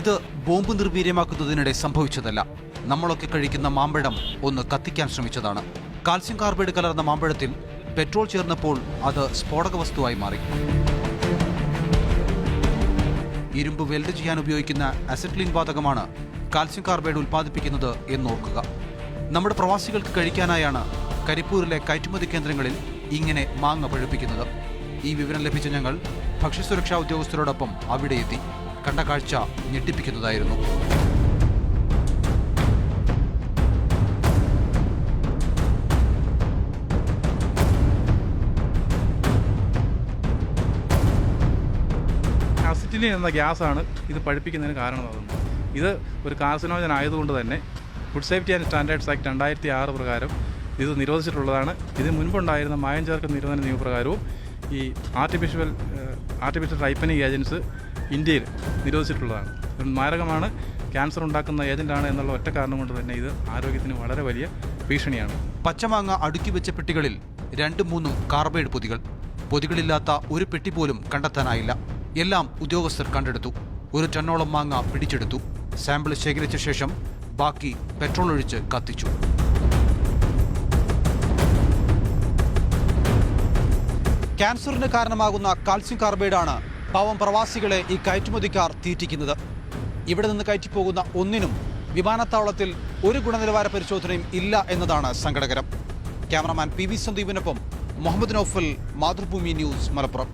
ഇത് ബോംബ് നിർവീര്യമാക്കുന്നതിനിടെ സംഭവിച്ചതല്ല. നമ്മളൊക്കെ കഴിക്കുന്ന മാമ്പഴം ഒന്ന് കത്തിക്കാൻ ശ്രമിച്ചതാണ്. കാൽസ്യം കാർബൈഡ് കലർന്ന മാമ്പഴത്തിൽ പെട്രോൾ ചേർന്നപ്പോൾ അത് സ്ഫോടക വസ്തുവായി മാറി. ഇരുമ്പ് വെൽഡ് ചെയ്യാൻ ഉപയോഗിക്കുന്ന അസറ്റ്ലീൻ വാതകമാണ് കാൽസ്യം കാർബൈഡ് ഉൽപ്പാദിപ്പിക്കുന്നത് എന്നോർക്കുക. നമ്മുടെ പ്രവാസികൾക്ക് കഴിക്കാനായാണ് കരിപ്പൂരിലെ കയറ്റുമതി കേന്ദ്രങ്ങളിൽ ഇങ്ങനെ മാങ്ങ പഴുപ്പിക്കുന്നത്. ഈ വിവരം ലഭിച്ച ഞങ്ങൾ ഭക്ഷ്യസുരക്ഷാ ഉദ്യോഗസ്ഥരോടൊപ്പം അവിടെ എത്തി. കണ്ട കാഴ്ച ഞെട്ടിപ്പിക്കുന്നതായിരുന്നു. അസിറ്റിലിൻ എന്ന ഗ്യാസാണ് ഇത് പഴുപ്പിക്കുന്നതിന് കാരണമാകുന്നത്. ഇത് ഒരു കാർസിനോജൻ ആയതുകൊണ്ട് തന്നെ food safety and standards act 2006 പ്രകാരം ഇത് നിരോധിച്ചിട്ടുള്ളതാണ്. ഇതിന് മുൻപുണ്ടായിരുന്ന മായം ചേർക്കൽ നിരോധന നിയമപ്രകാരവും ഈ ആർട്ടിഫിഷ്യൽ റൈപ്പനിങ് ഏജൻസ് ഇന്ത്യയിൽ നിരോധിച്ചിട്ടുള്ളതാണ്. മാരകമാണ്, ക്യാൻസർ ഉണ്ടാക്കുന്ന ഏജന്റാണ് എന്നുള്ള ഒറ്റ കാരണം കൊണ്ട് തന്നെ ഇത് ആരോഗ്യത്തിന് വളരെ വലിയ ഭീഷണിയാണ്. പച്ചമാങ്ങ അടുക്കി വെച്ച പെട്ടികളിൽ 2-3 കാർബൈഡ് പൊതികൾ. പൊതികളില്ലാത്ത ഒരു പെട്ടി പോലും കണ്ടെത്താനായില്ല. എല്ലാം ഉദ്യോഗസ്ഥർ കണ്ടെടുത്തു. 1 ടണ്ണോളം മാങ്ങ പിടിച്ചെടുത്തു. സാമ്പിൾ ശേഖരിച്ച ശേഷം ബാക്കി പെട്രോൾ ഒഴിച്ച് കത്തിച്ചു. ക്യാൻസറിന് കാരണമാകുന്ന കാൽസ്യം കാർബൈഡാണ് പാവം പ്രവാസികളെ ഈ കയറ്റുമതിക്കാർ തീറ്റിക്കുന്നത്. ഇവിടെ നിന്ന് കയറ്റിപ്പോകുന്ന ഒന്നിനും വിമാനത്താവളത്തിൽ ഒരു ഗുണനിലവാര പരിശോധനയും ഇല്ല എന്നതാണ് സങ്കടകരം. ക്യാമറമാൻ PV സന്ദീപിനൊപ്പം മുഹമ്മദ് നൌഫൽ, മാതൃഭൂമി ന്യൂസ്, മലപ്പുറം.